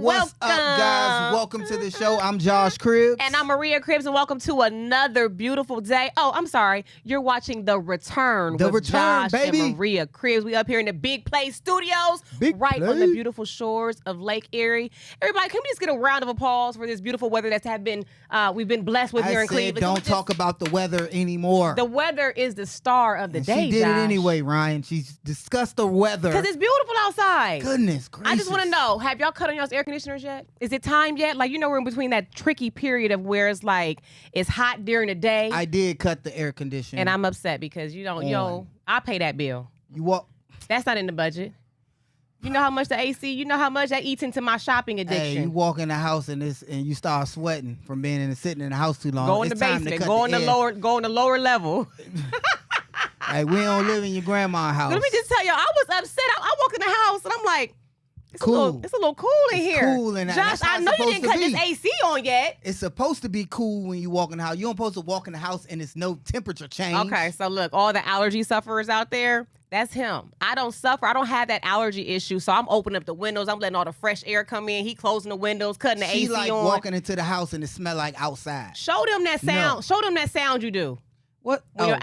What's up, guys? Welcome to the show. I'm Josh Cribbs. And I'm Maria Cribbs, and welcome to another beautiful day. Oh, I'm sorry. You're watching The Return with Josh baby. and Maria Cribbs. We up here in the Big Play Studios, on the beautiful shores of Lake Erie. Everybody, can we just get a round of applause for this beautiful weather we've been blessed with here in Cleveland? Don't talk about the weather anymore. The weather is the star of the day, She did Josh. it anyway, Ryan. She's discussed the weather. Because it's beautiful outside. Goodness gracious. I just want to know, have y'all cut on y'all's air conditioners yet? Is it time yet? Like, we're in between that tricky period of where it's like, it's hot during the day. I did cut the air conditioner. And I'm upset because I pay that bill. That's not in the budget. You know how much the AC, you know how much that eats into my shopping addiction. Hey, you walk in the house and you start sweating from sitting in the house too long. Go in the basement, go in the lower level. Hey, we don't live in your grandma's house. Let me just tell you, I was upset. I walk in the house and I'm like, it's a little cool in here. Cool in Josh, I know you didn't cut this AC on yet. It's supposed to be cool when you walk in the house. You don't supposed to walk in the house and it's no temperature change. Okay, so look, all the allergy sufferers out there, that's him. I don't suffer. I don't have that allergy issue, so I'm opening up the windows. I'm letting all the fresh air come in. He closing the windows, cutting the AC on. She like walking into the house and it smell like outside. Show them that sound. No. Show them that sound you do. What? When you're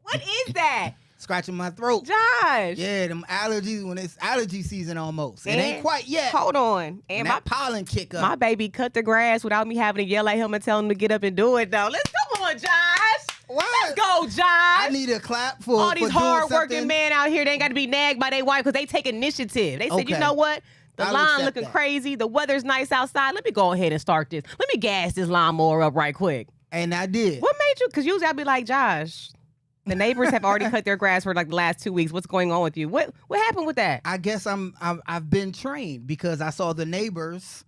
What is that? Scratching my throat. Josh. Yeah, them allergies when it's allergy season almost. It ain't quite yet. Hold on. And that pollen kick up. My baby cut the grass without me having to yell at him and tell him to get up and do it, though. Come on, Josh. What? Let's go, Josh. I need a clap for all these hard-working men out here. They ain't got to be nagged by their wife because they take initiative. They said, you know what? The lawn looking crazy. The weather's nice outside. Let me go ahead and start this. Let me gas this lawnmower up right quick. And I did. What made you? Because usually I'd be like, Josh, the neighbors have already cut their grass for like the last 2 weeks. What's going on with you? What happened with that? I guess I've been trained because I saw the neighbors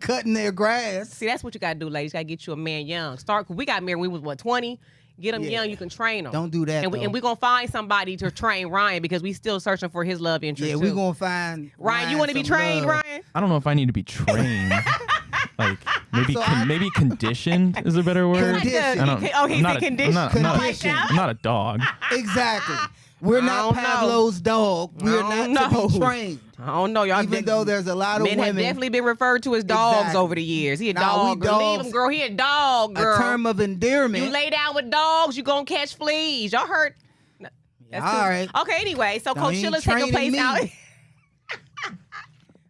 cutting their grass. See, that's what you got to do, ladies. You got to get you a man young. We got married when we was, 20? Get them young, you can train them. Don't do that, and we're going to find somebody to train Ryan because we still searching for his love interest, we're going to find Ryan, you want to be trained, Ryan? I don't know if I need to be trained. Like, maybe conditioned is a better word. Conditioned. He said conditioned. I'm not a dog. Exactly. We're not Pavlov's dog. We're not to be trained. I don't know, y'all. Even though there's a lot of men women. have definitely been referred to as dogs over the years. He a dog. Leave him, girl. He a dog, girl. A term of endearment. You lay down with dogs, you gonna catch fleas. Y'all heard? All right. Okay, anyway, so Coachella's taking place out.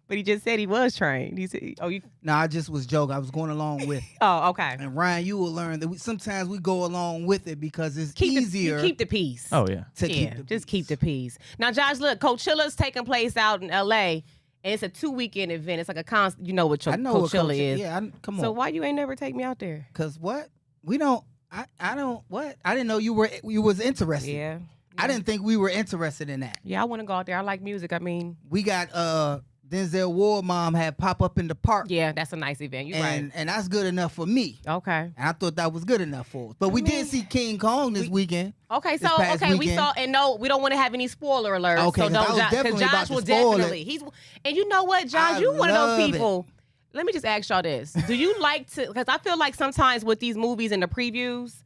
But he just said he was trained. He said, No, I just was joking. I was going along with it. Oh, okay. And Ryan, you will learn that sometimes we go along with it because it's easier. Keep the peace. Oh, yeah. Keep the peace. Now, Josh, look, Coachella's taking place out in L.A., and it's a 2-weekend event. It's like a constant, you know what Coachella is. Yeah, come on. So why you ain't never take me out there? Because what? We don't, I don't, what? I didn't know you was interested. Yeah. I didn't think we were interested in that. Yeah, I want to go out there. I like music. I mean. We got, Denzel Ward mom had pop up in the park. Yeah, that's a nice event. You're right. And that's good enough for me. Okay. And I thought that was good enough for us. But we did see King Kong this weekend. Okay, we saw, and no, we don't want to have any spoiler alerts. Okay, so don't, because Josh will definitely. And you know what, Josh, you one of those people. Let me just ask y'all this: do you like to? Because I feel like sometimes with these movies and the previews,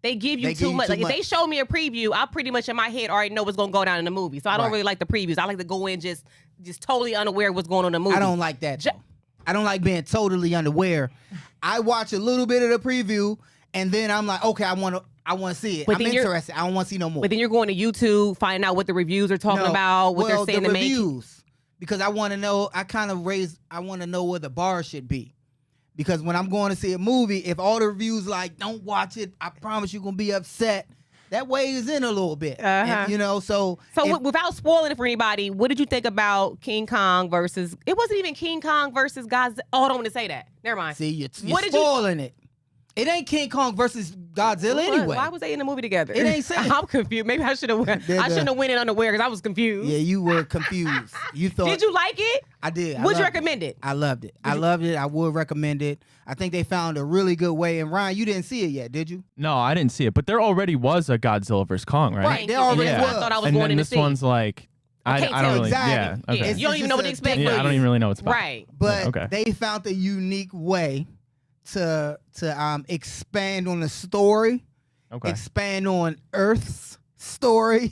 they give you too much. Like if they show me a preview, I pretty much in my head already know what's going to go down in the movie. So I don't really like the previews. I like to go in just totally unaware of what's going on in the movie. I don't like that. I don't like being totally unaware. I watch a little bit of the preview and then I'm like, okay, I want to see it. I'm interested. I don't want to see no more. But then you're going to YouTube, finding out what the reviews are talking about, what they're saying to make. Reviews, because I want to know. I want to know where the bar should be. Because when I'm going to see a movie, if all the reviews like, don't watch it, I promise you're going to be upset. That weighs in a little bit. And, So without spoiling it for anybody, what did you think about King Kong versus... It wasn't even King Kong versus Godzilla. Oh, I don't want to say that. Never mind. See, you're spoiling it. It ain't King Kong versus Godzilla anyway. Why was they in the movie together? It ain't saying. I'm confused. Maybe I shouldn't have went in unaware because I was confused. Yeah, you were confused. You thought. Did you like it? I did. Would you recommend it? I loved it. I would recommend it. I think they found a really good way. And Ryan, you didn't see it yet, did you? No, I didn't see it. But there already was a Godzilla versus Kong, right? Right. There already was. I thought I was going in to see. And then this one's like... I don't really, exactly. Yeah, okay. You don't even know what to expect. Yeah, I don't even really know what's about. Right. But they found a unique way to expand on the story, expand on Earth's story.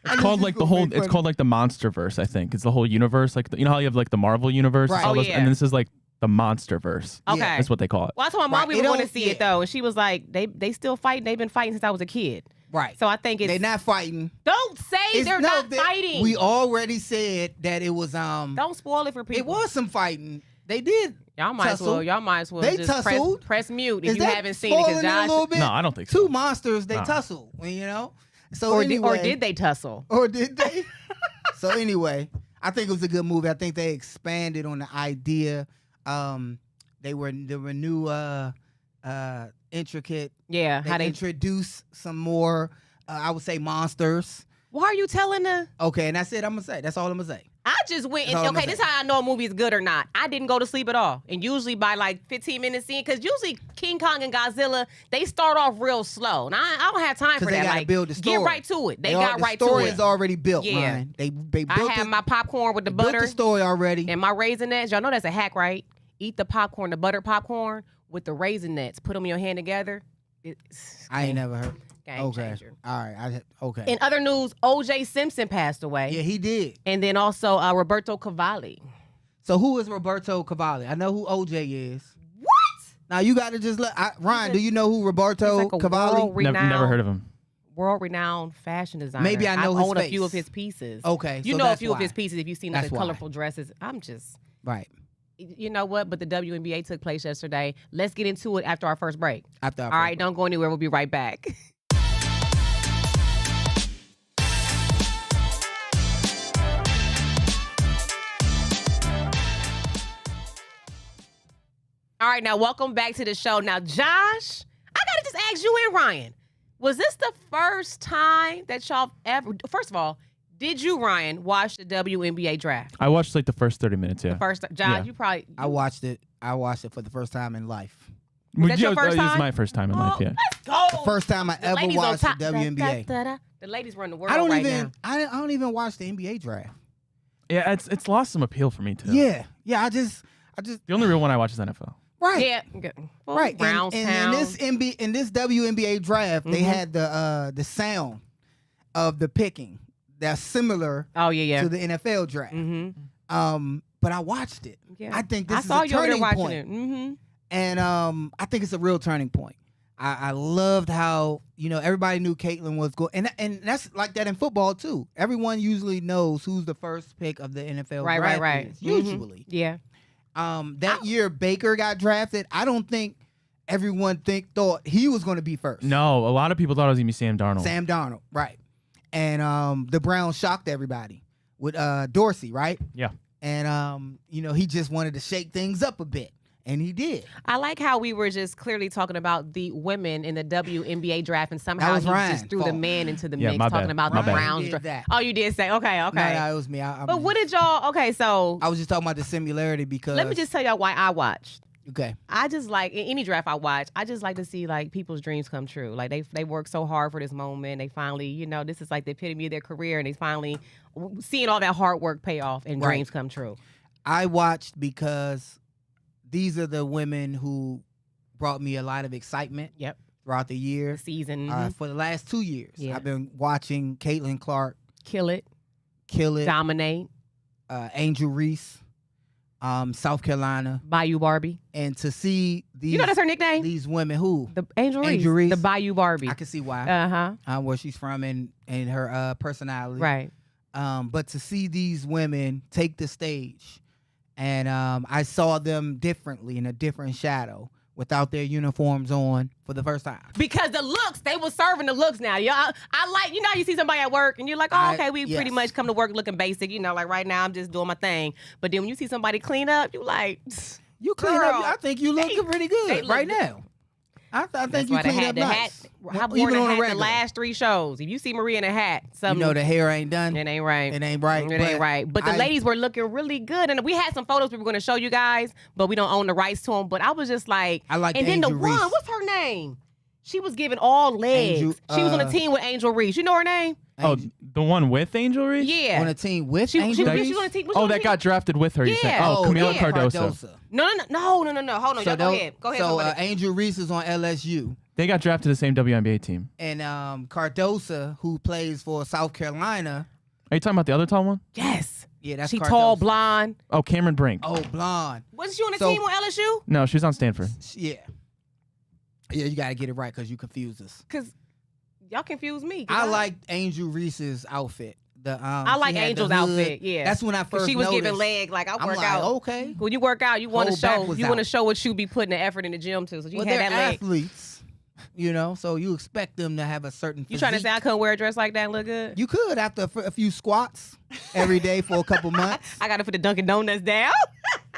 It's called like the whole. It's called like the MonsterVerse. I think it's the whole universe. Like you know how you have like the Marvel universe, Right. all those, and this is like the MonsterVerse. Okay, that's what they call it. Well, I told my mom we were going to see Yeah. it though, and she was like, "They still fighting. They've been fighting since I was a kid." Right. So I think They're not fighting. Don't say they're not fighting. We already said that it was Don't spoil it for people. It was some fighting. They did. Y'all might tussle. as well. They just tussled. press mute Is if you that haven't seen it. spoiling Because a little bit? No, I don't think so. Two monsters, they tussle. You know. So or anyway, did they tussle? Or did they? So anyway, I think it was a good movie. I think they expanded on the idea. There were new intricate. Yeah, They how they introduced some more. I would say monsters. Why are you telling the? Okay, and that's it. I'm gonna say. That's all I'm gonna say. I just went and That's all I'm okay, gonna this is say. how I know a movie is good or not. I didn't go to sleep at all. And usually by like 15 minutes in, because usually King Kong and Godzilla, they start off real slow. And I don't have time for They that. gotta like, build the story. get right to it. They got right to The story it. is already built, Yeah. Ryan. They built I have my popcorn with the built butter the story already. and my Raisinets. Y'all know that's a hack, right? Eat the popcorn, the butter popcorn with the Raisinets. Put them in your hand together. It's I ain't never heard. game changer. All right. Okay. In other news, O.J. Simpson passed away. Yeah, he did. And then also Roberto Cavalli. So who is Roberto Cavalli? I know who OJ is. What? Now you got to just let Ryan. Do you know who Roberto He's like a Cavalli? Never heard of him. World-renowned fashion designer. Maybe I know his own a face. few of his pieces. Okay, You so know a that's few of why. his pieces if you've seen That's the why. colorful dresses. I'm just, Right. you know what? But the WNBA took place yesterday. Let's get into it after our first break. After All right, don't go anywhere. We'll be right back. All right, now welcome back to the show. Now, Josh, I gotta just ask you and Ryan, was this the first time that y'all ever? First of all, did you, Ryan, watch the WNBA draft? I watched like the first 30 minutes. Yeah. The first, Josh, Yeah. you probably. I watched it. I watched it for the first time in life. Was that your first It was time? my first time in life. Yeah. Let's go. The first time I The ever ladies on watched the top. WNBA. The ladies run the world I don't right even. now. I don't even watch the NBA draft. Yeah. It's lost some appeal for me too. Yeah. I just. The only real one I watch is NFL. Right. Yeah. Good. Well, Right. Brownstown. And in this WNBA draft, they had the sound of the picking that's similar Oh yeah. to the NFL draft. Mm-hmm. But I watched it. Yeah. I think this I is saw a you over there turning watching point. it. Mm-hmm. And I think it's a real turning point. I loved how, everybody knew Caitlin was going. And that's like that in football, too. Everyone usually knows who's the first pick of the NFL draft. Right. Is, usually. Yeah. That year Baker got drafted, I don't think everyone thought he was going to be first. No, a lot of people thought it was gonna be Sam Darnold. Sam Darnold, right. And the Browns shocked everybody with Dorsey, right? Yeah. And, he just wanted to shake things up a bit. And he did. I like how we were just clearly talking about the women in the WNBA draft, and somehow was he Ryan's just threw the fault. man into the Yeah, mix, my talking bad. about My the bad. Browns Did draft. that. Oh, you did say okay. No, it was me. But what did y'all? Okay, so I was just talking about the similarity because. let me just tell y'all why I watched. Okay. I just like in any draft I watch. I just like to see like people's dreams come true. Like they work so hard for this moment. They finally, this is like the epitome of their career, and they finally seeing all that hard work pay off and Right. dreams come true. I watched because these are the women who brought me a lot of excitement. Yep. Throughout the year. The season, For the last 2 years, Yeah. I've been watching Caitlin Clark kill it, kill it. dominate, Angel Reese, South Carolina, Bayou Barbie. and to see these. That's her nickname. These women who The Angel Angel Reese. the Bayou Barbie. I can see why. Where she's from and her personality. Right. But to see these women take the stage, and I saw them differently in a different shadow without their uniforms on for the first time. Because the looks, they were serving the looks now. Y'all, I like, you see somebody at work and you're like, oh, okay, we pretty much come to work looking basic. Like right now I'm just doing my thing. But then when you see somebody clean up, you like, You clean girl, up. I think you look pretty they good look right good. now. I think that's you why they clean had up the nice. hat. I wore Even the on a hat the regular. last 3 shows. If you see Maria in a hat, The hair ain't done. it ain't right. It ain't right. It ain't right. But the ladies were looking really good. And we had some photos we were going to show you guys, but we don't own the rights to them. But I was just like, I like and the then Angel the one, Reese. what's her name? She was giving all legs. Angel, she was on a team with Angel Reese. You know her name? Oh, the one with Angel Reese? Yeah. On a team with She Angel was Reese? on a team. Oh, that got drafted with her. You said. Yeah. Oh, Camila yeah. Cardoso. No. Hold on. Y'all go ahead. Go ahead. So Go ahead. Angel Reese is on LSU. They got drafted to the same WNBA team. And Cardosa, who plays for South Carolina. Are you talking about the other tall one? Yes. Yeah, that's she Cardosa. tall, blonde. Oh, Cameron Brink. Oh, blonde. Wasn't she on the team on LSU? No, she was on Stanford. Yeah. Yeah, you got to get it right because you confused us. Because y'all confused me. I liked Angel Reese's outfit. I like Angel's outfit. Yeah, that's when I first. She was noticed. giving leg like I work like, out. Okay, when you work out, you want to show. You want to out. show what you be putting the effort in the gym to. So you had they're that leg. athletes, you know. So you expect them to have a certain. You trying to say I couldn't wear a dress like that and look good? You could after a few squats every day for a couple months. I got to put the Dunkin' Donuts down.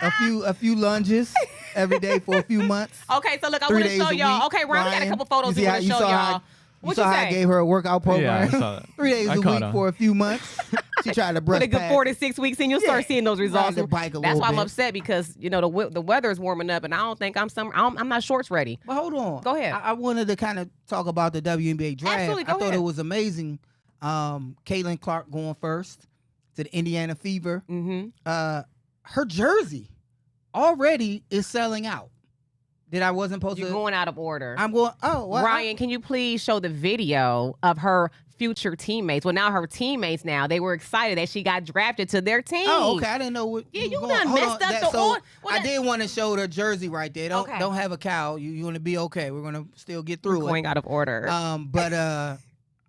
a few lunges every day for a few months. Okay, so look, I want to show y'all. Okay, Ryan, we got a couple photos we want to show y'all. You saw how I gave her a workout program? Yeah, I saw that. 3 days a week for a few months. She tried to brush past. Put a good 4 to 6 weeks in, you'll start seeing those results. That's why I'm upset because you know the weather is warming up, and I don't think I'm not shorts ready. But hold on, go ahead. I wanted to kind of talk about the WNBA draft. Absolutely, go I thought ahead. it was amazing. Caitlin Clark going first to the Indiana Fever. Mm-hmm. Her jersey already is selling out. I wasn't supposed to. You're going out of order. I'm going. Oh, what? Ryan, can you please show the video of her future teammates? Well, now her teammates. They were excited that she got drafted to their team. Oh, okay. I didn't know what. Yeah, you done messed up the order. I did want to show the jersey right there. Don't have a cow. You want to be okay. We're gonna still get through it. Going out of order. But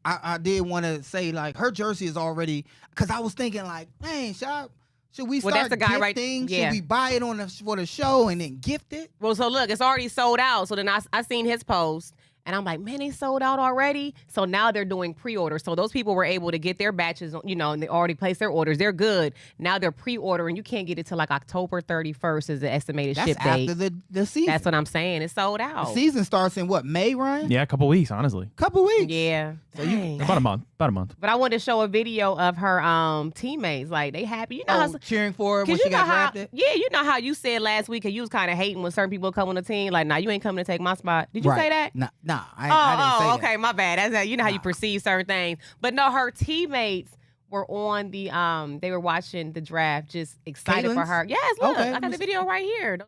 I did want to say like her jersey is already because I was thinking like, man, should we start gifting? Should we buy it for the show and then gift it? Well, so look, it's already sold out. So then I seen his post. And I'm like, man, they sold out already. So now they're doing pre-order. So those people were able to get their batches, you know, and they already placed their orders. They're good. Now they're pre-ordering. You can't get it till like October 31st is the estimated ship date. That's after the season. That's what I'm saying. It's sold out. The season starts in what, May, Ryan? Yeah, a couple weeks, honestly. Couple weeks. Yeah. So about a month. But I wanted to show a video of her teammates. Like, they happy. You know how cheering for her when she got drafted? Yeah, you know how you said last week, you was kind of hating when certain people come on the team. Like, nah, you ain't coming to take my spot. Did you say that? Nah, I didn't say that. Okay, my bad. That's how, you know how you perceive certain things. But no, her teammates were on the they were watching the draft, just excited for her. Yes, look, I got the video right here.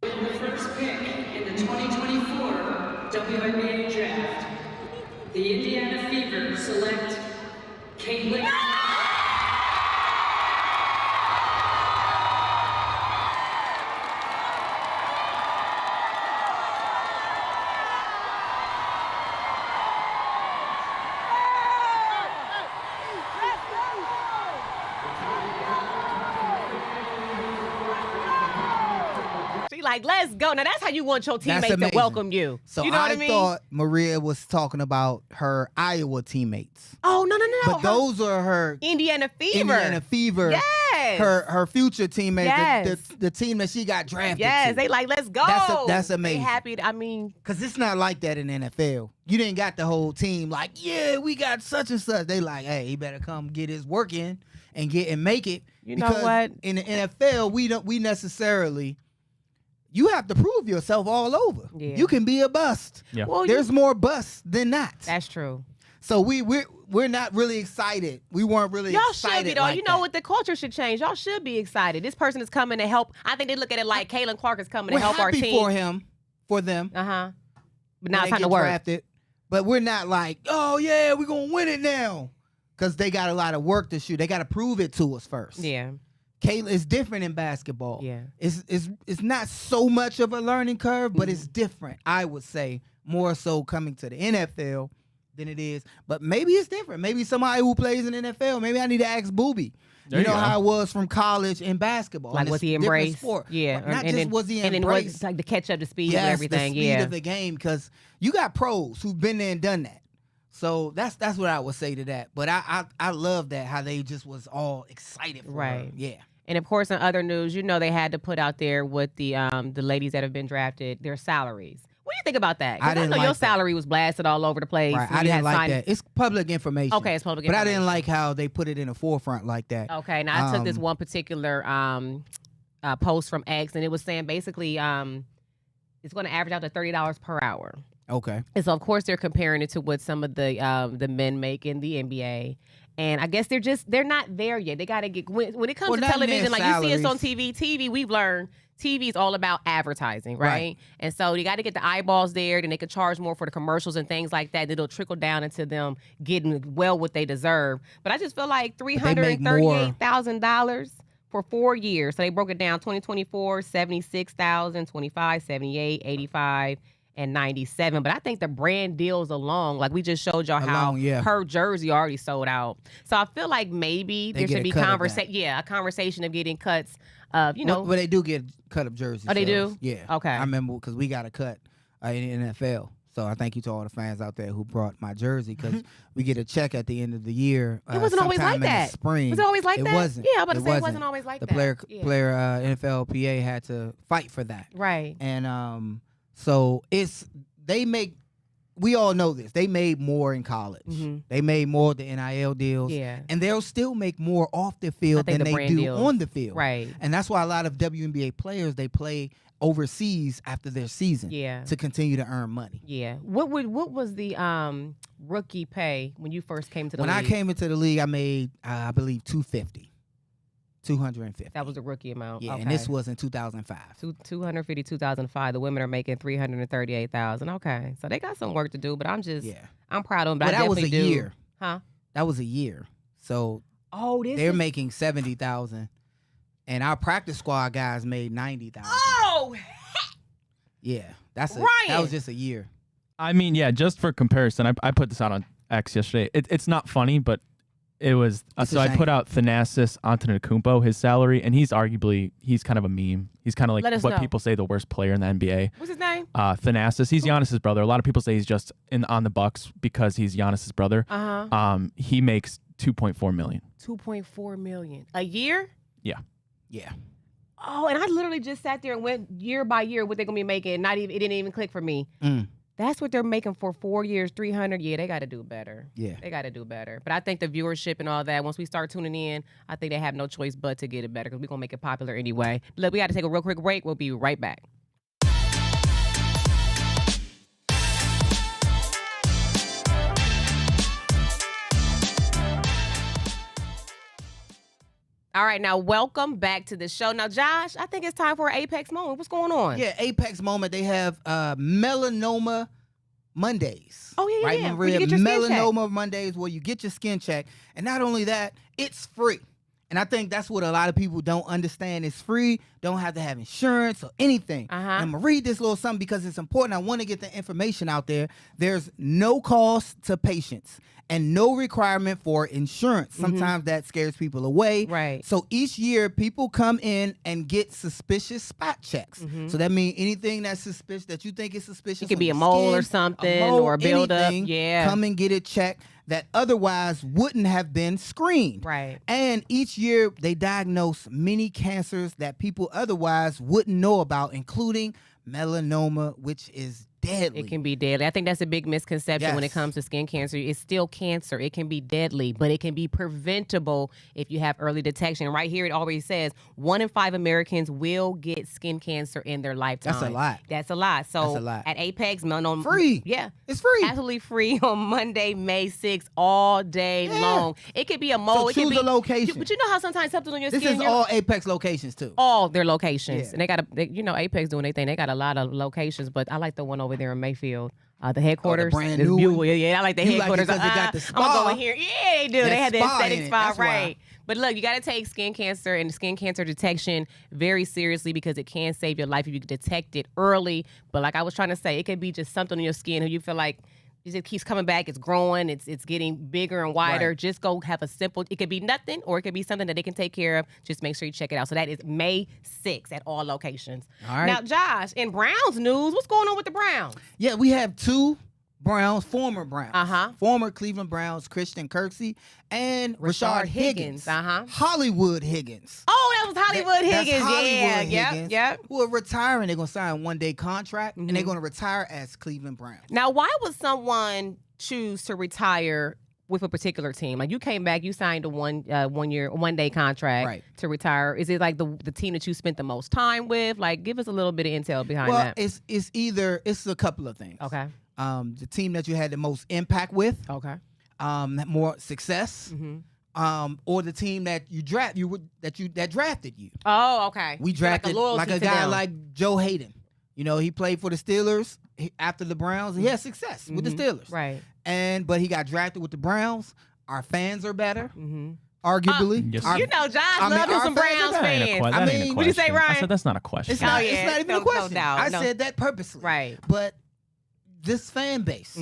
The first pick in the 2024 WNBA Draft, the Indiana Fever select Caitlin. Like, let's go. Now, that's how you want your teammates to welcome you. So you know what I mean? thought Maria was talking about her Iowa teammates. Oh, no. But those are her Indiana Fever. Yes. Her future teammates. Yes. The team that she got drafted Yes, to. they like, let's go. That's amazing. They happy. Because it's not like that in the NFL. You didn't got the whole team like, yeah, we got such and such. They like, hey, he better come get his work in and make it. You know what? In the NFL, we necessarily... You have to prove yourself all over. Yeah. You can be a bust. Yeah. Well, there's more busts than not. That's true. So we're not really excited. We weren't really Y'all excited. Should be though. Like you know what? The culture should change. Y'all should be excited. This person is coming to help. I think they look at it like Caitlin Clark is coming to help our team. We're happy for them. Uh-huh. But now it's time to work. Drafted. But we're not like, oh yeah, we're gonna win it now. Because they got a lot of work to shoot. They gotta prove it to us first. Yeah. Caitlin is different in basketball. Yeah. It's not so much of a learning curve, but it's different, I would say, more so coming to the NFL than it is. But maybe it's different. Maybe somebody who plays in the NFL, maybe I need to ask Booby. You know how it was from college in basketball. Like, was he embraced? Sport. Yeah. Not just was he embraced. And then was like to catch up to speed and everything. The speed of the game, because you got pros who've been there and done that. So that's what I would say to that. But I love that, how they just was all excited for her. Yeah. And of course, in other news, you know, they had to put out there with the ladies that have been drafted, their salaries. What do you think about that? I didn't know like your salary was blasted all over the place. Right. I didn't like that. It's public information. Okay, it's public information. But I didn't like how they put it in the forefront like that. Okay, now I took this one particular post from X, and it was saying basically it's going to average out to $30 per hour. Okay. And so, of course, they're comparing it to what some of the men make in the NBA. And I guess they're not there yet. They got to get, when it comes to television, like you see us on TV, we've learned TV is all about advertising, right? And so you got to get the eyeballs there, then they can charge more for the commercials and things like that. It'll trickle down into them getting well what they deserve. But I just feel like $338,000 for 4 years. So they broke it down 2024, 76,000, 25, 78, 85. And 97, but I think the brand deals along, like we just showed y'all how her jersey already sold out. So I feel like maybe there should be a conversation of getting cuts of, Well, they do get cut up jerseys. Oh, they do? Yeah. Okay. I remember because we got a cut in the NFL. So I thank you to all the fans out there who brought my jersey because we get a check at the end of the year. It wasn't always like that. Spring. Was it always like that? It wasn't. Yeah, I'm about to say it wasn't always like that. The player NFLPA had to fight for that. Right. And so we all know this. They made more in college. Mm-hmm. They made more of the NIL deals. Yeah. And they'll still make more off the field than they do on the field. Right. And that's why a lot of WNBA players, they play overseas after their season to continue to earn money. Yeah. What was the rookie pay when you first came to the league? When I came into the league, I made, I believe, $250. That was the rookie amount. Yeah, okay. and this was in 2005. 250, 2005. The women are making $338,000. Okay, so they got some work to do, but I'm proud of them. But that was a year. Huh? That was a year. So they're making $70,000, and our practice squad guys made $90,000. Oh, yeah, that was just a year. I mean, yeah, just for comparison, I put this out on X yesterday. It's not funny, but it was so I put out Thanasis Antetokounmpo, his salary, and he's kind of a meme. He's kind of like what people say the worst player in the NBA. What's his name? Thanasis. He's Giannis's brother. A lot of people say he's just on the Bucks because he's Giannis's brother. He makes $2.4 million. $2.4 million a year? Yeah. Yeah. Oh, and I literally just sat there and went year by year what they're gonna be making. It didn't even click for me. That's what they're making for 4 years, 300. Yeah, they got to do better. Yeah, they got to do better. But I think the viewership and all that, once we start tuning in, I think they have no choice but to get it better because we're gonna make it popular anyway. Look, we got to take a real quick break. We'll be right back. All right, now welcome back to the show. Now, Josh, I think it's time for an Apex moment. What's going on? Yeah, Apex moment. They have Melanoma Mondays. Oh, yeah, right, yeah. Maria? You get your Melanoma Mondays where you get your skin check. And not only that, it's free. And I think that's what a lot of people don't understand. It's free. Don't have to have insurance or anything. And I'm going to read this little something because it's important. I want to get the information out there. There's no cost to patients and no requirement for insurance. Sometimes that scares people away. Right. So each year, people come in and get suspicious spot checks. So that means anything that's suspicious, that you think is suspicious. It could be a mole or something or a buildup. Yeah. Come and get it checked that otherwise wouldn't have been screened. Right. And each year, they diagnose many cancers that people otherwise wouldn't know about, including melanoma, which is deadly. It can be deadly. I think that's a big misconception when it comes to skin cancer. It's still cancer. It can be deadly, but it can be preventable if you have early detection. Right here, it already says 1 in 5 Americans will get skin cancer in their lifetime. That's a lot. That's a lot. So that's a lot. At Apex, melanoma. Free. Yeah. It's free. Absolutely free on Monday, May 6th, all day long. It could be a mole. So it could be a location. But you know how sometimes something on your skin. This is all Apex locations too. All their locations. And they got Apex doing their thing. They got a lot of locations, but I like the one over there in Mayfield. The headquarters. The brand new one. Yeah, I like the headquarters. Like it 'cause they got the spa. I'm going to go in here. Yeah, they do. They have the aesthetic spa, That's right. why. But look, you got to take skin cancer and skin cancer detection very seriously because it can save your life if you detect it early. But like I was trying to say, it could be just something on your skin who you feel like it keeps coming back, it's growing, it's getting bigger and wider. Right. Just go have a simple, it could be nothing or it could be something that they can take care of. Just make sure you check it out. So that is May 6th at all locations. All right. Now, Josh, in Browns news, what's going on with the Browns? Yeah, we have two Browns, former Browns, former Cleveland Browns, Christian Kirksey and Rashard Higgins, Hollywood Higgins. Oh, that was Hollywood Higgins. Hollywood Higgins, yep. Who are retiring. They're going to sign a one-day contract, and they're going to retire as Cleveland Browns. Now, why would someone choose to retire with a particular team? Like you came back, you signed a one-day contract to retire. Is it like the team that you spent the most time with? Like, give us a little bit of intel behind that. Well, it's a couple of things. Okay. the team that you had the most impact with, Okay. more success, or the team that that drafted you. Oh, okay. We drafted like a guy like Joe Hayden. You know, he played for the Steelers after the Browns, and he had success with the Steelers. Right. But he got drafted with the Browns. Our fans are better, arguably. Yes. You know, Josh loves him some Browns fans. That ain't a what'd you say, question. Ryan? I said that's not a question. It's not even a question. doubt. I said that purposely. Right. But this fan base,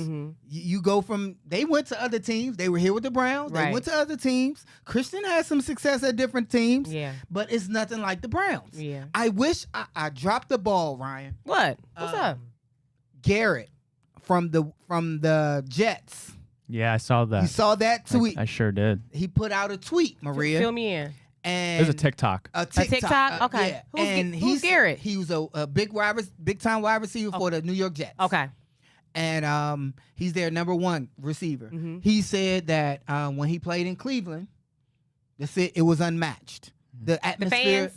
you go from, they went to other teams. They were here with the Browns. They went to other teams. Christian had some success at different teams. Yeah. But it's nothing like the Browns. Yeah. I wish I dropped the ball, Ryan. What? What's up? Garrett from the Jets. Yeah, I saw that. You saw that tweet? I sure did. He put out a tweet, Maria. Fill me in. And It was a TikTok. A TikTok? Okay. Yeah. Who's Garrett? He was a big time wide receiver for the New York Jets. Okay. And he's their number one receiver. He said that when he played in Cleveland, it was unmatched. The atmosphere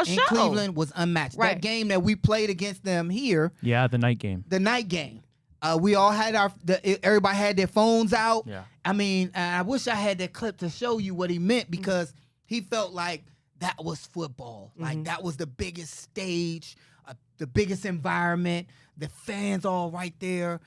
in Cleveland was unmatched. Right. That game that we played against them here. Yeah, the night game. The night game. We all had everybody had their phones out. Yeah. I mean, I wish I had that clip to show you what he meant, because he felt like that was football. Like that was the biggest stage, the biggest environment, the fans all right there.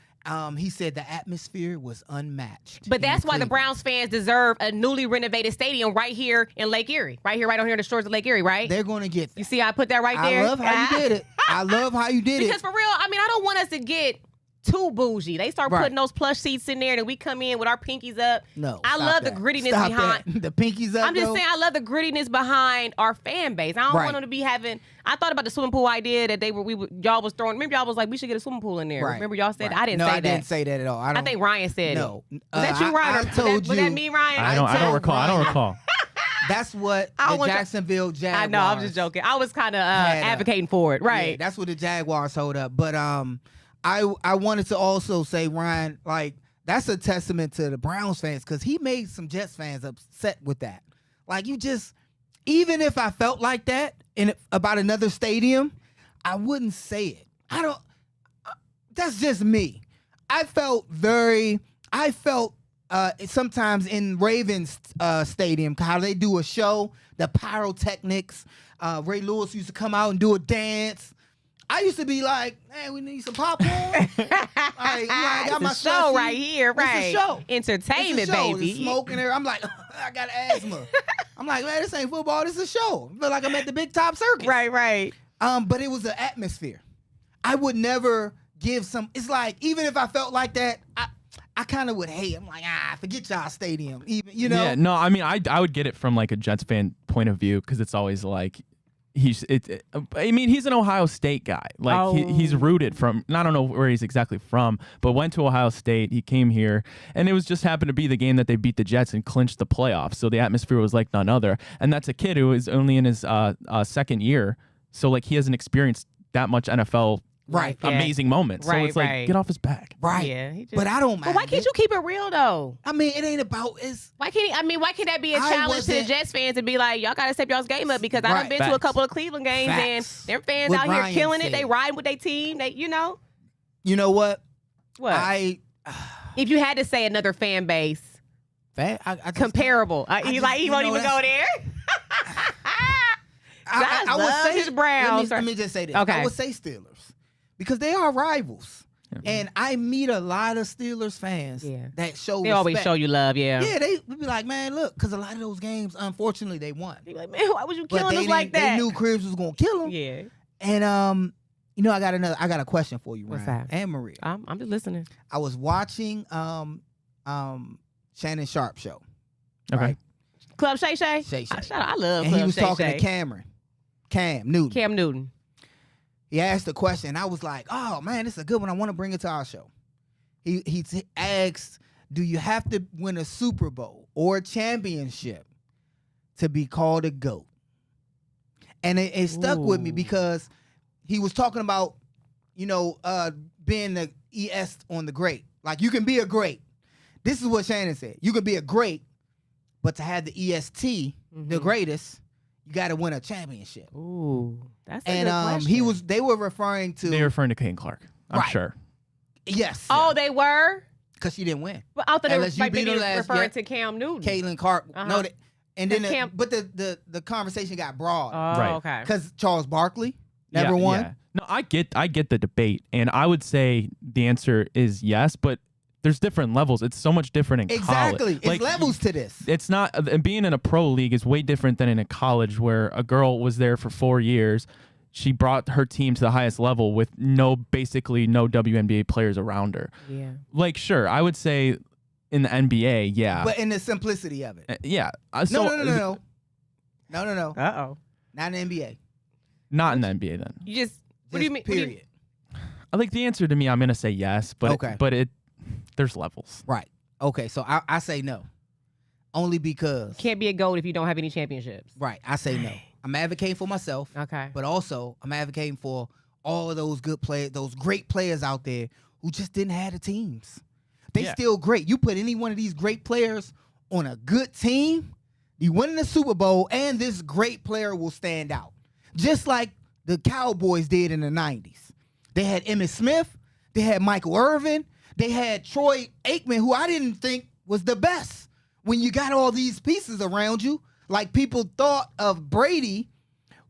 He said the atmosphere was unmatched. But that's why the Browns fans deserve a newly renovated stadium right here in Lake Erie. Right here on here in the shores of Lake Erie, right? They're going to get that. You see how I put that right there? I love how you did it. I love how you did it. Because for real, I mean, I don't want us to get too bougie. They start putting those plush seats in there, and we come in with our pinkies up. No, I love the grittiness behind the pinkies up. I'm just saying, I love the grittiness behind our fan base. I don't want them to be having. I thought about the swimming pool idea that y'all was throwing. Remember, y'all was like, we should get a swimming pool in there. Right. Remember, y'all said that? I didn't no, say I that. didn't say that at all. I think Ryan said no. it. Was that you, Ryan? I told you. Was that me, Ryan? I don't recall. I don't recall. That's what the Jacksonville Jaguars. I know. I'm just joking. I was kind of advocating for it, right? Yeah, that's what the Jaguars hold up. But I wanted to also say, Ryan, like, that's a testament to the Browns fans, because he made some Jets fans upset with that. Like, even if I felt like that about another stadium, I wouldn't say it. That's just me. I felt sometimes in Ravens stadium, how they do a show, the pyrotechnics. Ray Lewis used to come out and do a dance. I used to be like, man, we need some popcorn. I got my show right here, right? It's a show. Entertainment, it's a show. baby. It's smoking there. I'm like, I got asthma. I'm like, man, this ain't football. This is a show. I feel like I'm at the Big Top Circus. Right. But it was an atmosphere. I would never give some. It's like, even if I felt like that, I kind of would hate. I'm like, forget y'all stadium. Even, you know. Yeah. No, I mean, I would get it from like a Jets fan point of view, because it's always like. He's an Ohio State guy. Like he's rooted from, I don't know where he's exactly from, but went to Ohio State. He came here, and it was just happened to be the game that they beat the Jets and clinched the playoffs. So the atmosphere was like none other. And that's a kid who is only in his second year. So like he hasn't experienced that much NFL amazing moments. So it's like, get off his back. Right. Yeah. But I don't mind. But why can't you keep it real though? I mean, it ain't about why can't that be a challenge to the Jets fans and be like, y'all gotta step y'all's game up, because I done been to a couple of Cleveland games and their fans out here killing it. They riding with their team. They, you know. You know what? What? If you had to say another fan base, comparable, he won't even go there. I would say his Browns. Let me just say this. Okay. I would say Steelers, because they are rivals. And I meet a lot of Steelers fans that show They respect. always show you love, yeah. Yeah, they would be like, man, look, because a lot of those games, unfortunately, they won. They be like, man, why was you killing us like that? They knew Cribs was going to kill them. Yeah. And, I got a question for you, Ryan. What's that? And Maria. I'm just listening. I was watching Shannon Sharp show. Okay. Right? Club Shay Shay? Shay Shay. I love and Club he was Shay talking Shay. to Cam Newton. Cam Newton. He asked a question. I was like, oh, man, this is a good one. I want to bring it to our show. He asked, do you have to win a Super Bowl or a championship to be called a GOAT? And it stuck with me, because he was talking about, being the ES on the great. Like, you can be a great. This is what Shannon said. You can be a great, but to have the EST, the greatest, you got to win a championship. Ooh, that's a good question. They were referring to Kane Clark, I'm sure. Yes. Oh, they were? Because she didn't win. But I thought they were LSU like, beat maybe her last referring year. to Cam Newton. Caitlin Clark. No, and then Cam- but the conversation got broad. Oh, Right. okay. Because Charles Barkley never won. Yeah. No, I get the debate, and I would say the answer is yes, but there's different levels. It's so much different in Exactly. college. It's levels to this. It's not being in a pro league is way different than in a college where a girl was there for 4 years. She brought her team to the highest level with basically no WNBA players around her. Yeah. Like, sure, I would say in the NBA, yeah. But in the simplicity of it. Yeah. No. No. Uh-oh. Not in the NBA. Not in the NBA then. You just, what do you mean? Period. I like the answer to me, I'm going to say yes, but Okay. There's levels. Right. Okay, so I say no. Only because. Can't be a GOAT if you don't have any championships. Right, I say no. I'm advocating for myself. Okay. But also, I'm advocating for all of those good players, those great players out there who just didn't have the teams. They still great. You put any one of these great players on a good team, you win the Super Bowl, and this great player will stand out. Just like the Cowboys did in the 90s. They had Emmitt Smith. They had Michael Irvin. They had Troy Aikman, who I didn't think was the best. When you got all these pieces around you, like people thought of Brady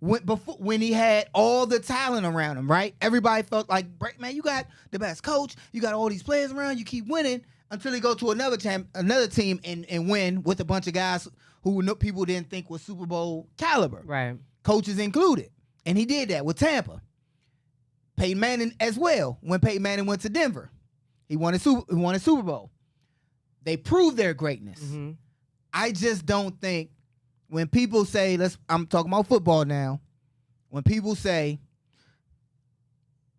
when he had all the talent around him, right? Everybody felt like, man, you got the best coach. You got all these players around. You keep winning until they go to another team and win with a bunch of guys who people didn't think was Super Bowl caliber. Right. Coaches included. And he did that with Tampa. Peyton Manning as well. When Peyton Manning went to Denver, he won a Super Bowl. They proved their greatness. Mm-hmm. I just don't think when people say, I'm talking about football now. When people say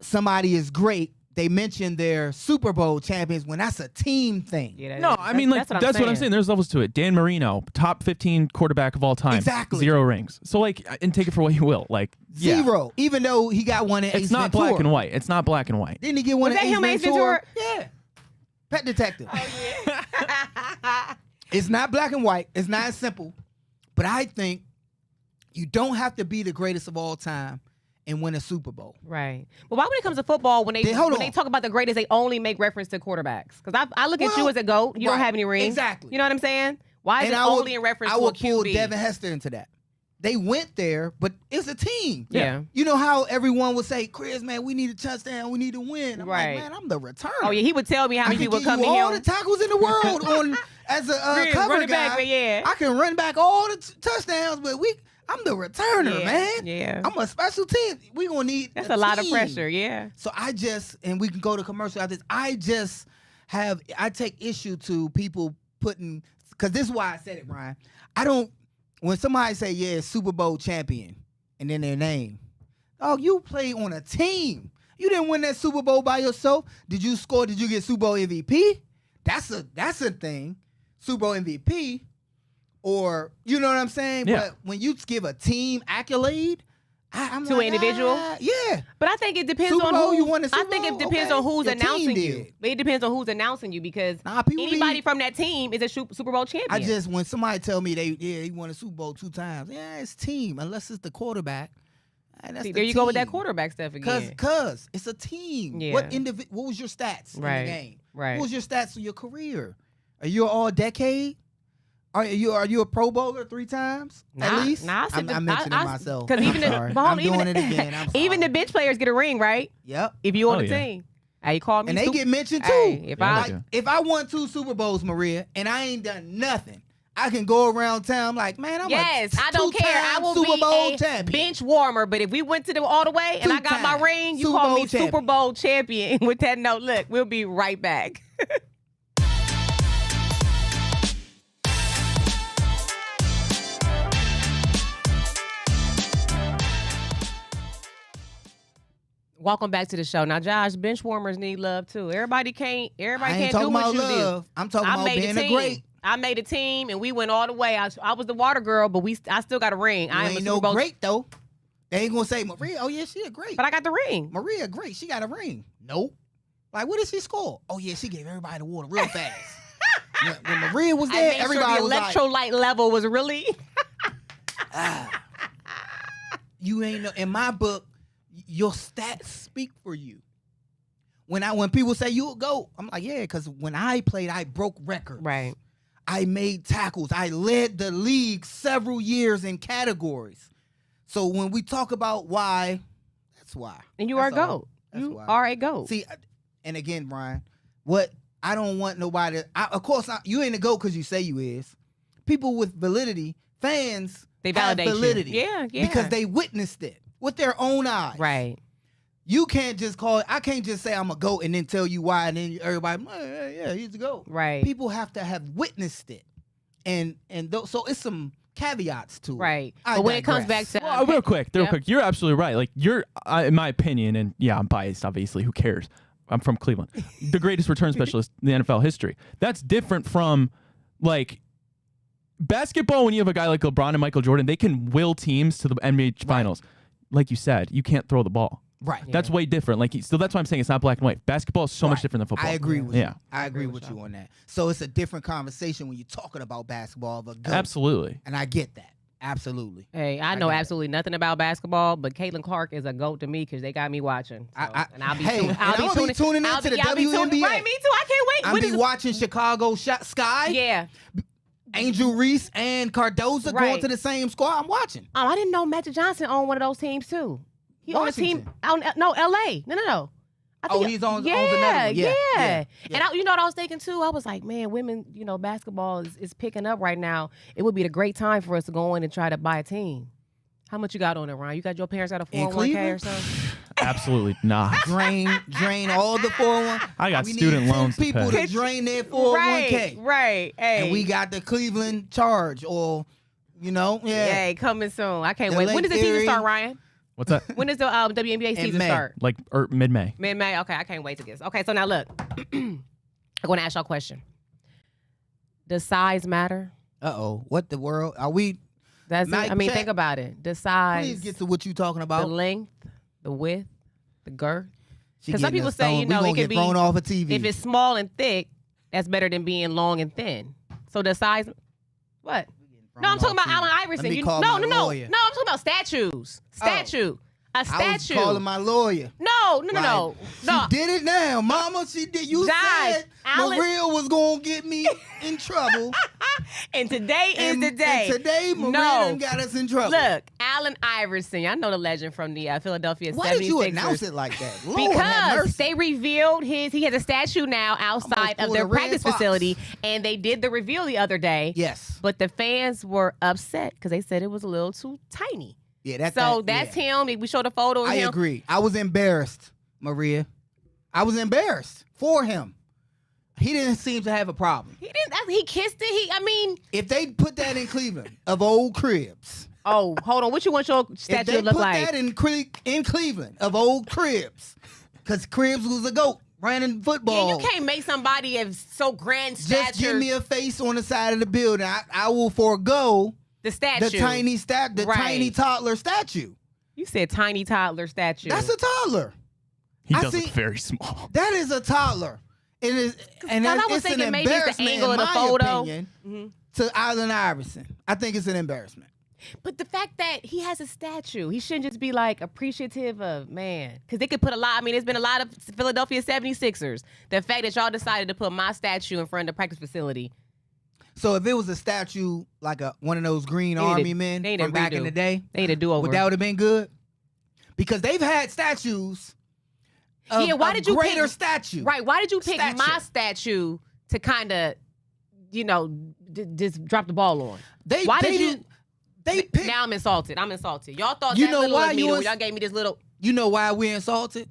somebody is great, they mention their Super Bowl champions when that's a team thing. Yeah, No, I mean, like, that's what I'm saying. There's levels to it. Dan Marino, top 15 quarterback of all time. Exactly. 0 rings. So, like, and take it for what you will. Like, yeah. 0. Even though he got one in Ace It's not Ventura. black and white. It's not black and white. Didn't he get one Was in that him, Ace Ace Ventura? Ventura? Yeah. Pet Detective. Oh, yeah. It's not black and white. It's not as simple. But I think you don't have to be the greatest of all time and win a Super Bowl. Right. But why when it comes to football, when they talk about the greatest, they only make reference to quarterbacks? Because I look at you as a GOAT. You don't have any rings. Exactly. You know what I'm saying? Why is it only in reference to a QB? I would pull Devin Hester into that. They went there, but it's a team. Yeah. You know how everyone would say, Chris, man, we need a touchdown. We need to win. I'm right. like, man, I'm the returner. Oh, yeah. He would tell me how many people come to him. all the tackles in the world as a cover guy. Back, but yeah. I can run back all the touchdowns, but I'm the returner, man. Yeah. I'm a special team. We gonna need That's a lot of pressure, yeah. So and we can go to commercial after this. I take issue to people putting, because this is why I said it, Ryan. When somebody say, yeah, Super Bowl champion, and then their name, oh, you play on a team. You didn't win that Super Bowl by yourself. Did you score? Did you get Super Bowl MVP? That's a thing. Super Bowl MVP. Or, you know what I'm saying? Yeah. But when you give a team accolade, I'm to like, an individual? Yeah. But I think it depends Super on Bowl, who. you won the Super I think it Bowl? depends Okay. on who's Your team announcing you. did. It depends on who's announcing you because People anybody from that team is a Super Bowl champion. when somebody tell me he won a Super Bowl 2 times, yeah, it's team, unless it's the quarterback. See, there you go with that quarterback stuff again. Cause it's a team. Yeah. What was your stats in the game? Right. What was your stats for your career? Are you an all-decade? Are you a Pro Bowler 3 times at least? I mentioned it myself. Because even I'm doing it again. I'm sorry. even the bench players get a ring, right? Yep. If you on the team. Hey, you call me. And they get mentioned too. Hey, if I won 2 Super Bowls, Maria, and I ain't done nothing, I can go around town like, man, I'm I don't care. I will Super be Bowl a champion. bench warmer. But if we went to all the way and I got my ring, you Super call Bowl me Super Bowl champion. With that note, look, we'll be right back. Welcome back to the show. Now, Josh, bench warmers need love too. Everybody can't do what you do. I'm talking about being a great. I made a team and we went all the way. I was the water girl, but I still got a ring. I ain't no great though. They ain't gonna say Maria. Oh yeah, she a great. But I got the ring. Maria great. She got a ring. Nope. Like what did she score? Oh yeah, she gave everybody the water real fast. when Maria was there, everybody was like, the electrolyte level was really. You ain't know. In my book, your stats speak for you. When people say you a GOAT, I'm like, yeah, because when I played, I broke records. Right. I made tackles. I led the league several years in categories. So when we talk about why, that's why. And you are a GOAT. You are a GOAT. See, and again, Brian, what I don't want nobody. Of course, you ain't a GOAT because you say you is. People with validity, fans, they validate have validity. Yeah. Because they witnessed it with their own eyes. Right. You can't just call it. I can't just say I'm a GOAT and then tell you why, and then everybody, yeah, he's a GOAT. Right. People have to have witnessed it, so it's some caveats to it. Right. But when it comes back to real quick, you're absolutely right. Like in my opinion, and yeah, I'm biased. Obviously, who cares? I'm from Cleveland, the greatest return specialist in the NFL history. That's different from like basketball. When you have a guy like LeBron and Michael Jordan, they can will teams to the NBA Finals. Like you said, you can't throw the ball. Right. That's way different. Like, so that's why I'm saying it's not black and white. Basketball is so much different than football. I agree with you. I agree with you on that. So it's a different conversation when you're talking about basketball. Absolutely. And I get that. Absolutely. Hey, I know absolutely nothing about basketball, but Caitlin Clark is a GOAT to me because they got me watching. So, and I'll be tuning into the WNBA. Right, me too. I can't wait. I'll be watching Chicago Sky. Yeah. Angel Reese and Cardoza going to the same squad. I'm watching. Oh, I didn't know Magic Johnson owned one of those teams too. He on a team out no LA. No. He's on another one. Yeah. And you know what I was thinking too? I was like, man, women, basketball is picking up right now. It would be a great time for us to go in and try to buy a team. How much you got on it, Ryan? You got your parents got a 401k or something? Absolutely not. Drain all the 401k. I got student loans to people pay. to drain their 401k. Right. Hey. And we got the Cleveland Charge or, Hey, coming soon. I can't wait. When does the season start, Ryan? What's that? When does the WNBA season start? Like mid-May. Mid-May. Okay, I can't wait to get this. Okay, so now look. I'm going to ask y'all a question. Does size matter? Uh-oh. What the world? Are we? That's it. I mean, think about it. The size. Please get to what you're talking about. The length, the width, the girth. Because some people say, it can be thrown off of TV. If it's small and thick, that's better than being long and thin. So the size. What? No, I'm talking about Allen Iverson. No, I'm talking about statues. A statue. I was calling my lawyer. No. She did it now, Mama. She did. You said Maria was gonna get me in trouble. And today is the day. And today, Maria got us in trouble. Look, Allen Iverson. I know the legend from the Philadelphia 76ers. Why did you announce it like that? Lord, because they revealed he has a statue now outside of their practice facility, and they did the reveal the other day. Yes. But the fans were upset because they said it was a little too tiny. Yeah, that's him. We showed a photo of him. I agree. I was embarrassed, Maria. I was embarrassed for him. He didn't seem to have a problem. He didn't. He kissed it. If they put that in Cleveland of old cribs. Oh, hold on. What you want your statue to look like? If they put that in Cleveland of old cribs, because Cribs was a GOAT, ran in football. Yeah, you can't make somebody of so grand stature. Just give me a face on the side of the building. I will forego the statue. Tiny toddler statue. You said tiny toddler statue. That's a toddler. He does look very small. That is a toddler. It is, and I was thinking maybe it's the angle of the photo. To Allen Iverson, I think it's an embarrassment. But the fact that he has a statue, he shouldn't just be like appreciative of, man. Because they could put a lot. I mean, there's been a lot of Philadelphia 76ers. The fact that y'all decided to put my statue in front of the practice facility. So if it was a statue like one of those green army men from back in the day, they need a do-over. Would that would have been good? Because they've had statues. Why did you pick statue? Right. Why did you pick my statue to kind of, just drop the ball on? Why did you? They picked. Now I'm insulted. Y'all thought y'all gave me this little. You know why we're insulted?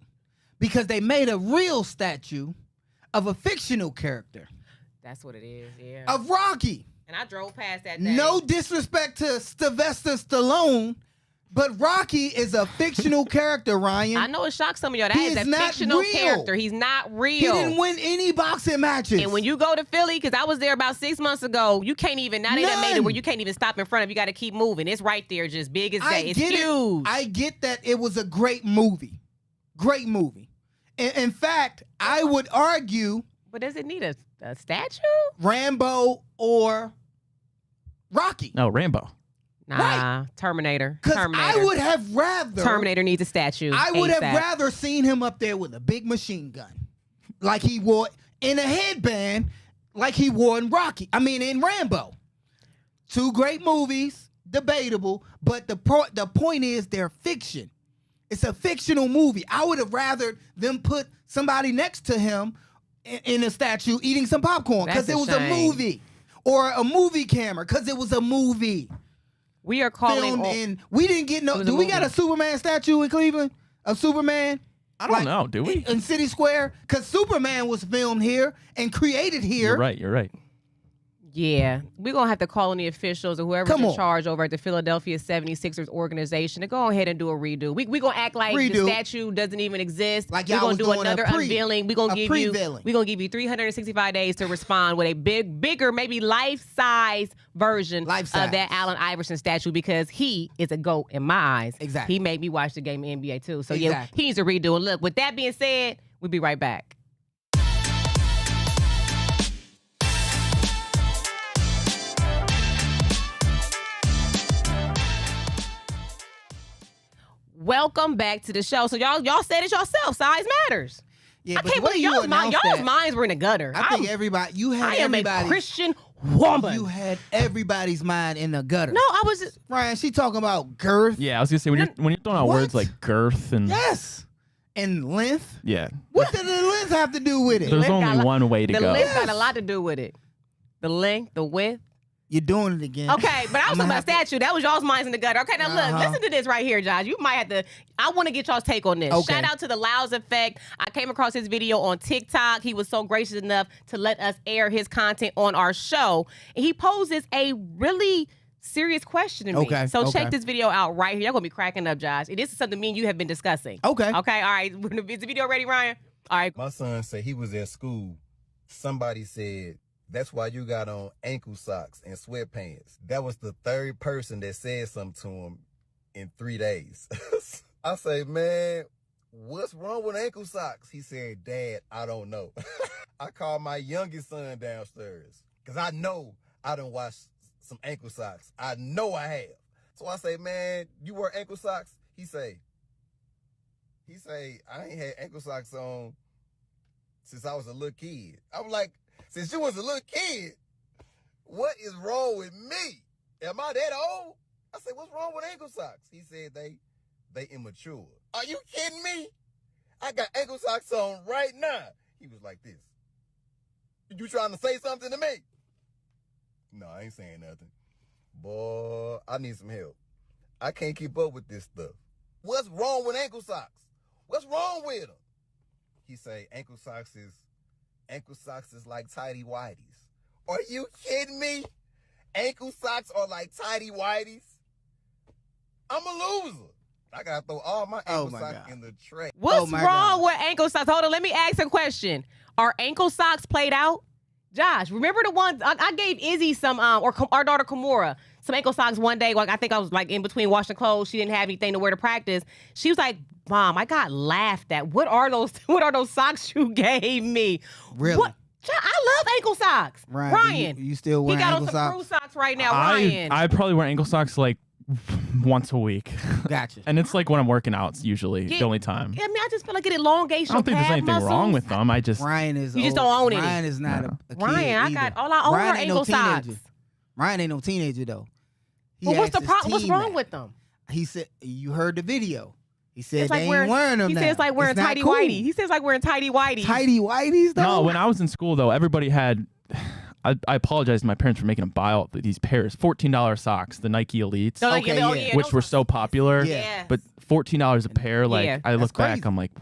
Because they made a real statue of a fictional character. That's what it is, yeah. Of Rocky. And I drove past that day. No disrespect to Sylvester Stallone, but Rocky is a fictional character, Ryan. I know it shocked some of y'all. That is a fictional character. He's not real. He didn't win any boxing matches. And when you go to Philly, because I was there about 6 months ago, you can't even, now they done made it where you can't even stop in front of, you got to keep moving. It's right there, just big as day. It's huge. I get that it was a great movie. Great movie. In fact, I would argue. But does it need a statue? Rambo or Rocky? No, Rambo. Nah, right. Terminator. Because I would have rather. Terminator needs a statue. I would have rather seen him up there with a big machine gun. like he wore in a headband like he wore in in Rambo. 2 great movies, debatable, but the point is they're fiction. It's a fictional movie. I would have rather them put somebody next to him in a statue eating some popcorn because it was a movie, or a movie camera because it was a movie. We are calling, and we didn't get no. Do we got a Superman statue in Cleveland? A Superman? I don't know. Do we in City Square? Because Superman was filmed here and created here. You're right. Yeah, we're going to have to call on the officials or whoever's in charge over at the Philadelphia 76ers organization to go ahead and do a redo. We going to act like the statue doesn't even exist. Like we're going to do another unveiling. We're going to give you 365 days to respond with a bigger, maybe life-size version of that Allen Iverson statue, because he is a GOAT in my eyes. Exactly. He made me watch the game in NBA too. So yeah, he needs to redo. And look, with that being said, we'll be right back. Welcome back to the show. So y'all said it yourself. Size matters. Yeah, I can't believe y'all's minds were in the gutter. I think everybody. I am a Christian woman. You had everybody's mind in the gutter. No, I was just, Ryan. She talking about girth. Yeah, I was gonna say when you're throwing out words like girth and and length. Yeah. What did the length have to do with it? There's only one way to go. The length got a lot to do with it. The length, the width. You're doing it again. Okay, but I was talking about statue. That was y'all's minds in the gutter. Okay, now look, listen to this right here, Josh. You might have to, I want to get y'all's take on this. Okay. Shout out to the Loud's Effect. I came across his video on TikTok. He was so gracious enough to let us air his content on our show. And he poses a really serious question to me. So check this video out right here. Y'all going to be cracking up, Josh. This is something me and you have been discussing. Okay, all right. Is the video ready, Ryan? All right. My son said he was at school. Somebody said, "That's why you got on ankle socks and sweatpants." That was the 3rd person that said something to him in 3 days. I say, "Man, what's wrong with ankle socks?" He said, "Dad, I don't know." I called my youngest son downstairs because I know I done washed some ankle socks. I know I have. So I say, "Man, you wear ankle socks?" He say, "I ain't had ankle socks on since I was a little kid." I'm like, since you was a little kid, what is wrong with me? Am I that old? I said, "What's wrong with ankle socks?" He said, they immature. Are you kidding me? I got ankle socks on right now. He was like this. "You trying to say something to me?" No, I ain't saying nothing. Boy, I need some help. I can't keep up with this stuff. What's wrong with ankle socks? What's wrong with them? He say, ankle socks is like tidy whities. Are you kidding me? Ankle socks are like tidy whities? I'm a loser. I gotta throw all my ankle socks in the tray. What's wrong with ankle socks? Hold on, let me ask a question. Are ankle socks played out? Josh, remember the ones I gave Izzy some, or our daughter Kimura, some ankle socks one day. Like I think I was like in between washing clothes. She didn't have anything to wear to practice. She was like, "Mom, I got laughed at. What are those? What are those socks you gave me?" Really? What? I love ankle socks. Ryan, you still wear ankle socks? He got on some crew socks right now, Ryan. I probably wear ankle socks like once a week. Gotcha. And it's like when I'm working out, it's usually the only time. I mean, I just feel like it elongates I don't your think there's anything muscles. wrong with them. I just Ryan is you just don't own it. Ryan is not a kid Ryan, I got all I own are ankle socks. Ryan ain't no teenager though. Well, what's the problem? What's wrong with them? He said, you heard the video. He said like they ain't wearing them. He now. says like wearing tidy whities. He says like wearing tidy whities. Tidy whities though? No, when I was in school though, everybody had I apologize to my parents for making them buy all these pairs. $14 socks, the Nike Elites, which were so popular. Yeah. But $14 a pair, like I look back, I'm like,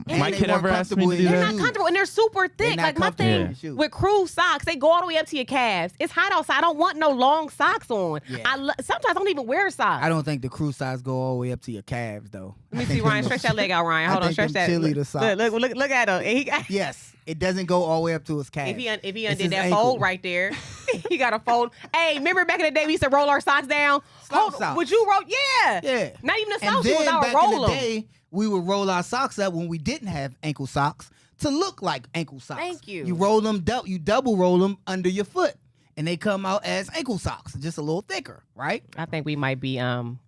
my kid ever asked me to do that? They're not comfortable and they're super thick. Like my thing with crew socks, they go all the way up to your calves. It's hot outside. I don't want no long socks on. Yeah. Sometimes I don't even wear socks. I don't think the crew socks go all the way up to your calves though. Let me see, Ryan. Stretch that leg out, Ryan. Hold on, stretch that. Look at him. Yes. It doesn't go all the way up to his calf. If he undid that fold right there, he got a fold. Hey, remember back in the day we used to roll our socks down? Socks. Would you roll? Yeah. Yeah. Not even the socks. And then I would back roll in the them. day, we would roll our socks up when we didn't have ankle socks to look like ankle socks. Thank you. You roll them, you double roll them under your foot, and they come out as ankle socks, just a little thicker, right? I think we might be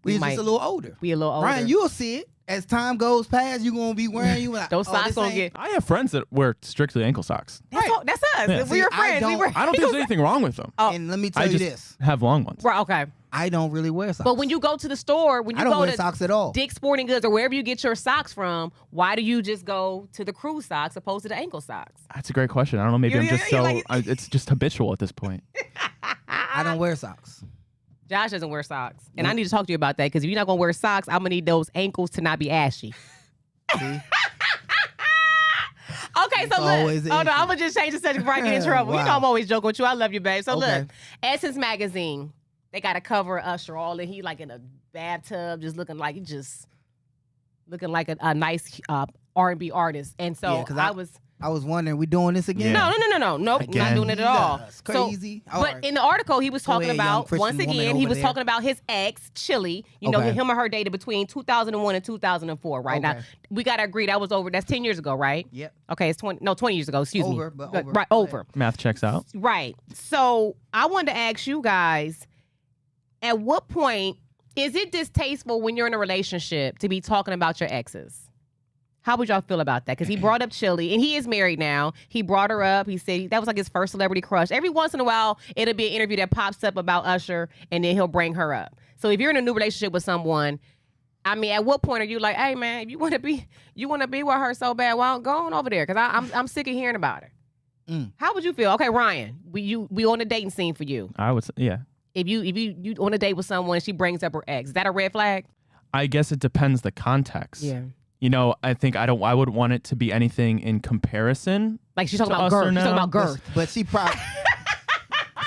we just a little older. We a little older. Ryan, you'll see it as time goes past, you're gonna be wearing you like, those socks gonna get. I have friends that wear strictly ankle socks. That's us. Yeah. We were friends. I don't think there's anything wrong with them. And let me tell you this. Have long ones. Right, okay. I don't really wear socks. But when you go to the store, when you I don't go wear to socks at all. Dick's Sporting Goods or wherever you get your socks from, why do you just go to the crew socks opposed to the ankle socks? That's a great question. I don't know. Maybe I'm just it's just habitual at this point. I don't wear socks. Josh doesn't wear socks. And I need to talk to you about that because if you're not going to wear socks, I'm going to need those ankles to not be ashy. See? Okay, so look. Oh, no, I'm going to just change the subject before I get in trouble. Wow. You know I'm always joking with you. I love you, babe. So Okay. look, Essence Magazine, they got a cover of Usher all in. He like in a bathtub, just looking like a nice R&B artist. And so I was wondering, we doing this again? No. Nope, Again. not doing it at all. That's crazy. So, but in the article, he was talking about, once again, he was talking about his ex, Chili. You know, him or her dated between 2001 and 2004, right? Now, we got to agree that's 10 years ago, right? Yep. Okay, it's 20 years ago, excuse me. Over. Right, over. Math checks out. Right. So I wanted to ask you guys, at what point is it distasteful when you're in a relationship to be talking about your exes? How would y'all feel about that? Because he brought up Chili, and he is married now. He brought her up. He said that was like his first celebrity crush. Every once in a while, it'll be an interview that pops up about Usher, and then he'll bring her up. So if you're in a new relationship with someone, I mean, at what point are you like, hey man, if you want to be with her so bad, well, go on over there, because I'm sick of hearing about her. How would you feel? Okay, Ryan, we on the dating scene for you. I would say, yeah. If you on a date with someone, she brings up her ex, is that a red flag? I guess it depends the context. Yeah. You know, I think I wouldn't want it to be anything in comparison. Like she's talking about girth. She's talking about girth. But she probably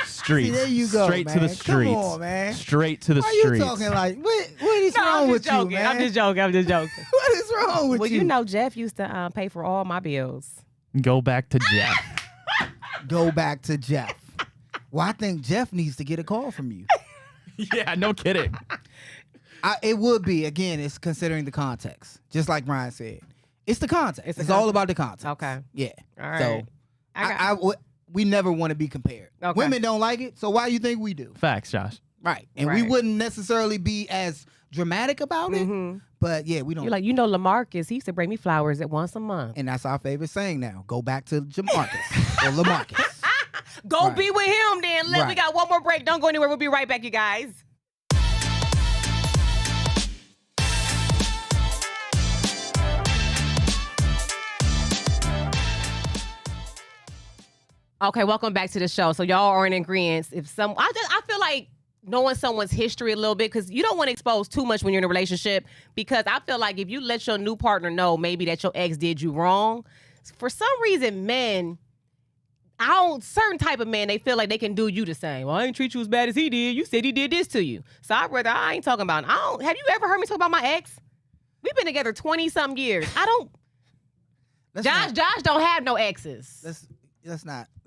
streets. See, there you go, Straight man. to the streets. Come on, man. Straight to the Why streets. Are you talking like what is wrong with you, man? I'm just joking. What is wrong with you? Well, you know, Jeff used to pay for all my bills. Go back to Jeff. Go back to Jeff. Well, I think Jeff needs to get a call from you. Yeah, no kidding. It would be, again, it's considering the context. Just like Ryan said. It's the context. It's all about the context. Okay. Yeah. All right. So we never want to be compared. Okay. Women don't like it, so why do you think we do? Facts, Josh. Right. And we wouldn't necessarily be as dramatic about it, but yeah, we don't. You're like, LaMarcus, he used to bring me flowers at once a month. And that's our favorite saying now. Go back to Jamarcus or LaMarcus. Go be with him then. We got one more break. Don't go anywhere. We'll be right back, you guys. Okay, welcome back to the show. So y'all are in agreement. I feel like knowing someone's history a little bit, because you don't want to expose too much when you're in a relationship, because I feel like if you let your new partner know maybe that your ex did you wrong, for some reason men, certain type of men, they feel like they can do you the same. Well, I ain't treat you as bad as he did. You said he did this to you. So I ain't talking about, have you ever heard me talk about my ex? We've been together 20-something years. Josh don't have no exes.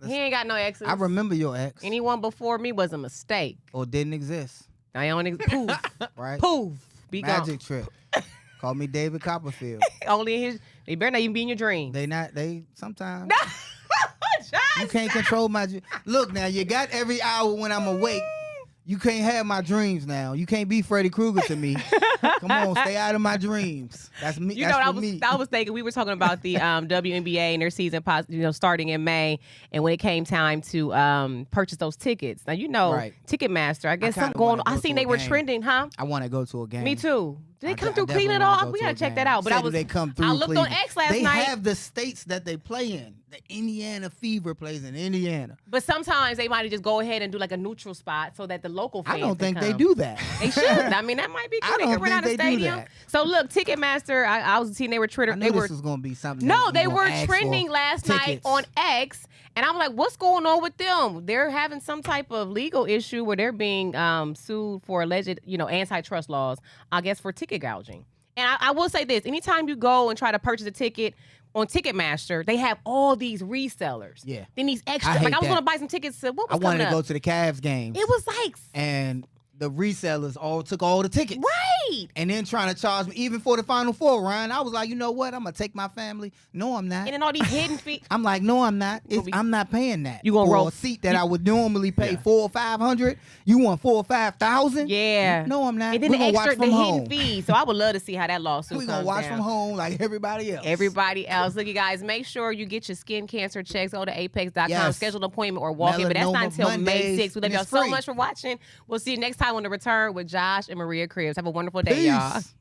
He ain't got no exes. I remember your ex. Anyone before me was a mistake. Or didn't exist. I don't poof. Right? Poof. Be Magic gone. trick. Call me David Copperfield. Only in they better not even be in your dreams. They sometimes. Josh, You can't control my Look now, you got every hour when I'm awake. You can't have my dreams now. You can't be Freddy Krueger to me. Come on, stay out of my dreams. That's me. I was thinking, we were talking about the WNBA and their season, starting in May, and when it came time to purchase those tickets. Now Ticketmaster. I guess something going on. I seen they were trending, huh? I want to go to a game. Me too. Did they come through Cleveland at all? We gotta check that out. But they come through. I looked Cleveland. on X last night. They have the states that they play in. The Indiana Fever plays in Indiana. But sometimes they might just go ahead and do like a neutral spot so that the local fans I don't think come. they do that. They should. I mean, that might be cool. I don't They could rent out a think they do stadium. that. So look, Ticketmaster. I was seeing they were I knew this was gonna be something. No, they were trending last night on X, and I'm like, what's going on with them? They're having some type of legal issue where they're being sued for alleged, antitrust laws. I guess for ticket gouging. And I will say this: anytime you go and try to purchase a ticket on Ticketmaster, they have all these resellers. Yeah. Then these extra. I was going to buy some tickets. What was I wanted coming to up? go to the Cavs game. It was like. And the resellers all took all the tickets. Right. And then trying to charge me even for the Final Four, Ryan. I was like, you know what? I'm gonna take my family. No, I'm not. And then all these hidden fees. I'm like, no, I'm not. I'm not paying that. You gonna for roll a seat that I would normally pay $400 or $500? You want $4,000 or $5,000? Yeah. No, I'm not. And then We're the gonna extra, watch the from hidden home. fees. So I would love to see how that lawsuit We're gonna comes watch down. from home like everybody else. Everybody else. Look, you guys, make sure you get your skin cancer checks. Go to apex.com, Yes. schedule an appointment or walk in. But that's not Melanoma until May Mondays, 6th. We love and y'all it's so free. much for watching. We'll see you next time on The Return with Josh and Maria Cribs. Have a wonderful day, y'all. Peace.